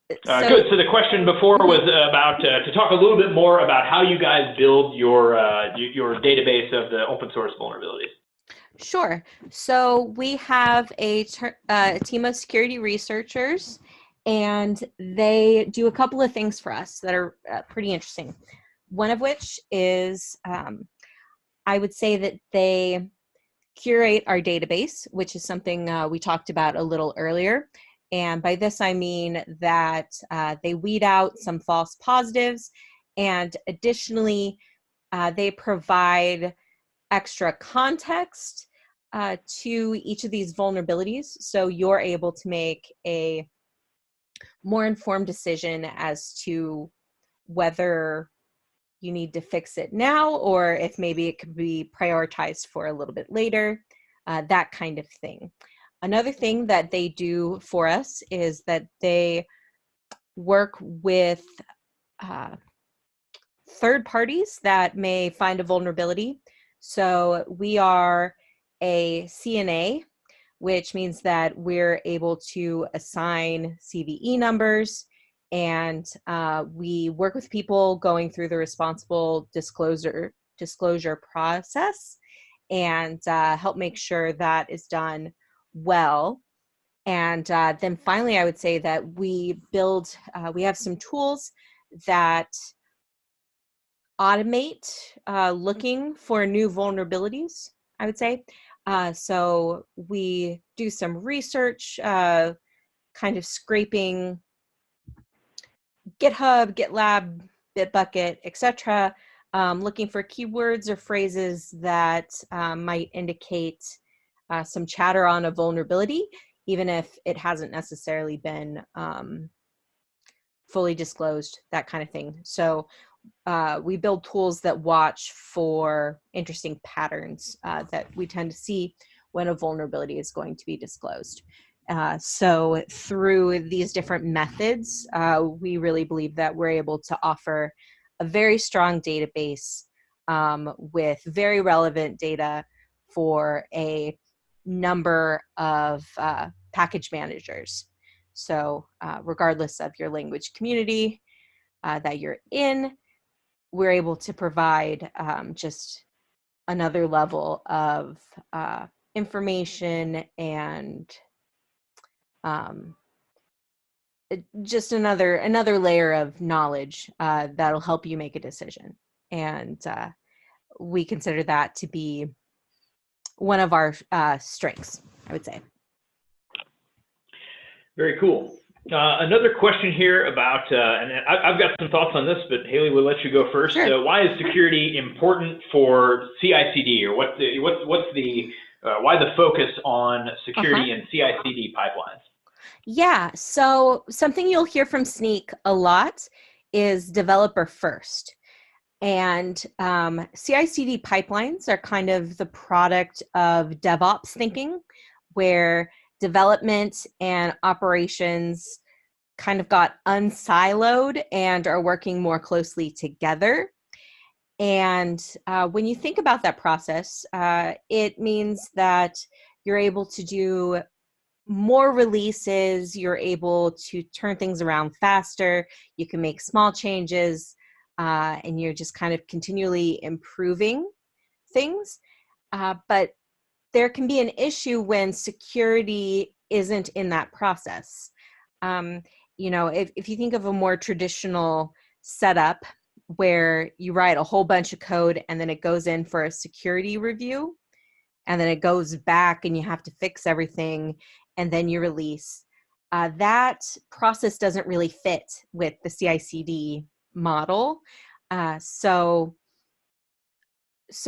Good. So the question before was about to talk a little bit more about how you guys build your database of the open source vulnerabilities. Sure. So we have a team of security researchers, and they do a couple of things for us that are pretty interesting. One of which is, I would say that they curate our database, which is something we talked about a little earlier. And by this, I mean that they weed out some false positives, and additionally, they provide extra context to each of these vulnerabilities. So you're able to make a more informed decision as to whether you need to fix it now, or if maybe it could be prioritized for a little bit later, that kind of thing. Another thing that they do for us is that they work with third parties that may find a vulnerability. So we are a CNA, which means that we're able to assign CVE numbers, and we work with people going through the responsible disclosure process and help make sure that is done well. And then finally, I would say that we have some tools that automate looking for new vulnerabilities, I would say. So we do some research, kind of scraping GitHub, GitLab, Bitbucket, etc., looking for keywords or phrases that might indicate some chatter on a vulnerability, even if it hasn't necessarily been fully disclosed, that kind of thing. So we build tools that watch for interesting patterns that we tend to see when a vulnerability is going to be disclosed. So through these different methods, we really believe that we're able to offer a very strong database with very relevant data for a number of package managers. So regardless of your language community that you're in, we're able to provide just another level of information and just another layer of knowledge that'll help you make a decision. And we consider that to be one of our strengths, I would say. Very cool. Another question here about, and I've got some thoughts on this, but Haley, we'll let you go first. Sure. Why is security important for CI/CD, or what's the why the focus on security and CI/CD pipelines? Yeah, so something you'll hear from Snyk a lot is developer first. And CI/CD pipelines are kind of the product of DevOps thinking, where development and operations kind of got unsiloed and are working more closely together. And when you think about that process, it means that you're able to do more releases, you're able to turn things around faster, you can make small changes, and you're just kind of continually improving things. But there can be an issue when security isn't in that process. You know, if you think of a more traditional setup where you write a whole bunch of code and then it goes in for a security review, and then it goes back and you have to fix everything, and then you release, that process doesn't really fit with the CI/CD model. So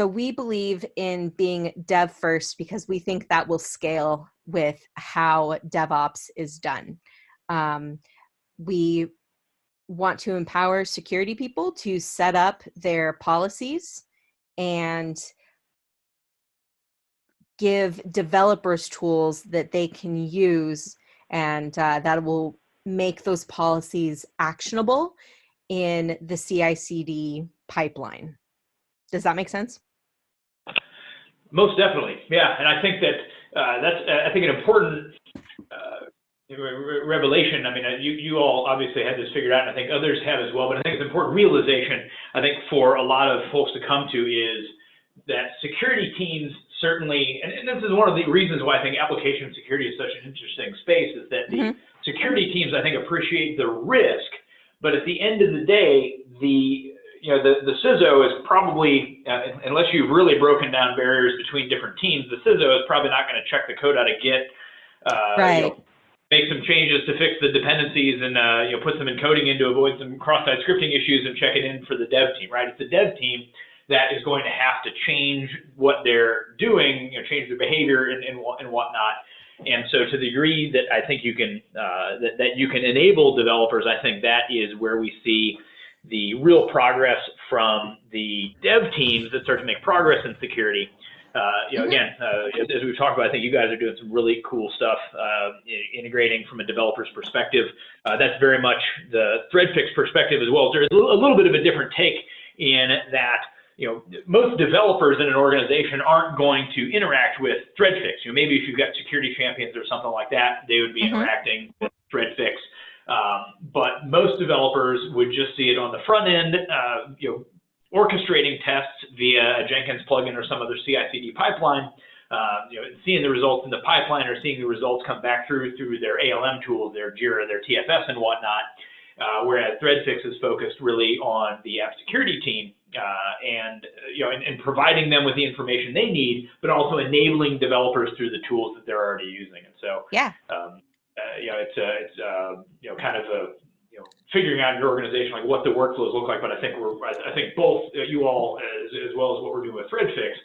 we believe in being dev first because we think that will scale with how DevOps is done. We want to empower security people to set up their policies and give developers tools that they can use, and that will make those policies actionable in the CI/CD pipeline. Does that make sense? Most definitely, yeah. And I think that that's I think an important revelation. I mean, you all obviously had this figured out, and I think others have as well. But I think it's an important realization, I think, for a lot of folks to come to, is that security teams certainly, and this is one of the reasons why I think application security is such an interesting space, is that the security teams, I think, appreciate the risk, but at the end of the day, the CISO is probably, unless you've really broken down barriers between different teams, the CISO is probably not going to check the code out of Git, make some changes to fix the dependencies, and put some encoding in to avoid some cross-site scripting issues and check it in for the dev team, right? It's the dev team that is going to have to change what they're doing, change their behavior and whatnot. And so, to the degree that I think you can that you can enable developers, I think that is where we see the real progress from the dev teams that start to make progress in security. Again, as we've talked about, I think you guys are doing some really cool stuff, integrating from a developer's perspective. That's very much the ThreadFix perspective as well. There's a little bit of a different take in that, most developers in an organization aren't going to interact with ThreadFix. Maybe if you've got security champions or something like that, they would be interacting with ThreadFix. But most developers would just see it on the front end, orchestrating tests via a Jenkins plugin or some other CI/CD pipeline, seeing the results in the pipeline or seeing the results come back through their ALM tools, their Jira, their TFS, and whatnot. Whereas ThreadFix is focused really on the app security team, and providing them with the information they need, but also enabling developers through the tools that they're already using. And so, it's kind of figuring out in your organization like what the workflows look like. But I think both you all, as well as what we're doing with ThreadFix,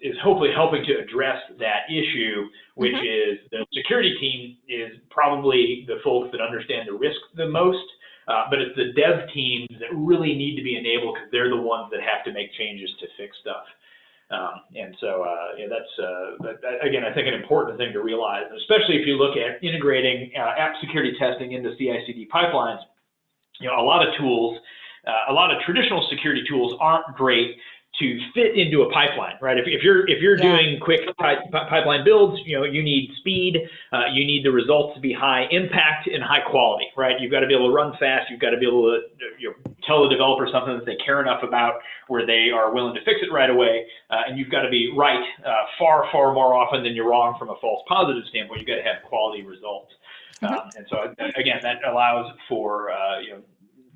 is hopefully helping to address that issue, which is the security team is probably the folks that understand the risk the most, but it's the dev teams that really need to be enabled because they're the ones that have to make changes to fix stuff. And so, that's again, I think an important thing to realize, especially if you look at integrating app security testing into CI/CD pipelines. A lot of tools, a lot of traditional security tools aren't great to fit into a pipeline, right? If you're doing quick pipeline builds, you need speed, you need the results to be high impact and high quality, right? You've got to be able to run fast, you've got to be able to tell the developer something that they care enough about where they are willing to fix it right away, and you've got to be right far more often than you're wrong from a false positive standpoint. You've got to have quality results. And so again, that allows for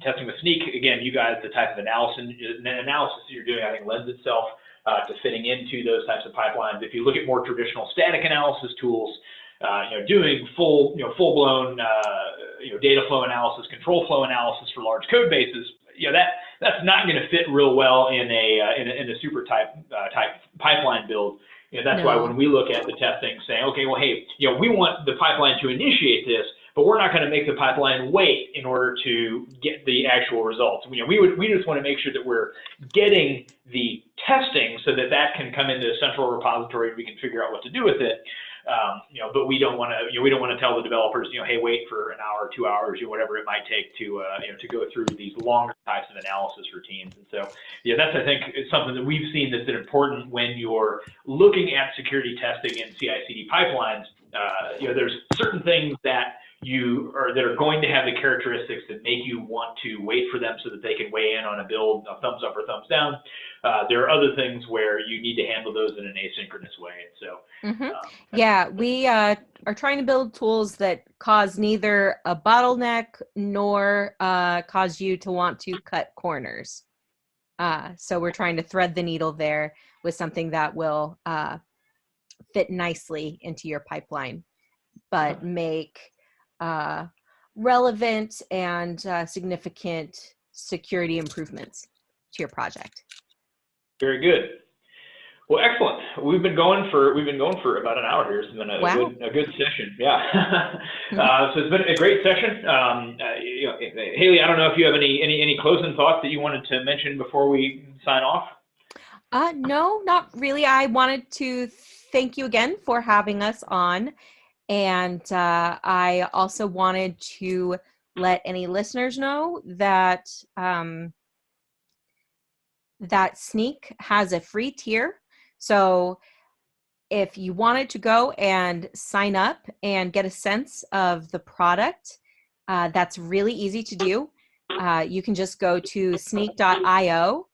testing with Snyk, again, you guys, the type of analysis that you're doing, I think, lends itself to fitting into those types of pipelines. If you look at more traditional static analysis tools, doing full-blown data flow analysis, control flow analysis for large code bases, that's not going to fit real well in a super type pipeline build. That's why when we look at the testing, saying, okay, well, hey, we want the pipeline to initiate this, but we're not going to make the pipeline wait in order to get the actual results. We just want to make sure that we're getting the testing so that can come into a central repository and we can figure out what to do with it. But we don't want to tell the developers, hey, wait for an hour, 2 hours, whatever it might take to go through these longer types of analysis routines. And so, that's, I think, is something that we've seen that's important when you're looking at security testing in CI/CD pipelines. There's certain things that are going to have the characteristics that make you want to wait for them so that they can weigh in on a build, a thumbs up or thumbs down. There are other things where you need to handle those in an asynchronous way. So, we are trying to build tools that cause neither a bottleneck nor cause you to want to cut corners. So we're trying to thread the needle there with something that will fit nicely into your pipeline, but make relevant and significant security improvements to your project. Very good. Well, excellent. We've been going for about an hour here. It's been a good session. Yeah. So it's been a great session. Haley, I don't know if you have any closing thoughts that you wanted to mention before we sign off. No, not really. I wanted to thank you again for having us on. And I also wanted to let any listeners know that that Snyk has a free tier. So if you wanted to go and sign up and get a sense of the product, that's really easy to do. You can just go to snyk.io,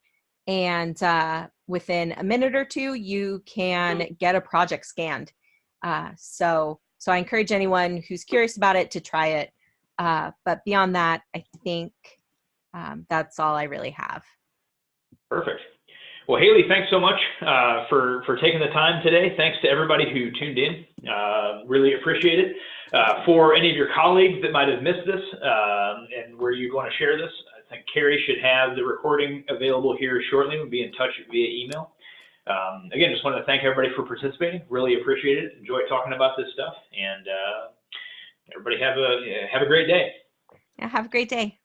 and within a minute or two, you can get a project scanned. So I encourage anyone who's curious about it to try it. But beyond that, I think that's all I really have. Perfect. Well, Haley, thanks so much for taking the time today. Thanks to everybody who tuned in. Really appreciate it. For any of your colleagues that might have missed this and where you'd want to share this, I think Carrie should have the recording available here shortly. We'll be in touch via email. Again, just wanted to thank everybody for participating. Really appreciate it. Enjoy talking about this stuff. And everybody have a great day. Yeah, have a great day.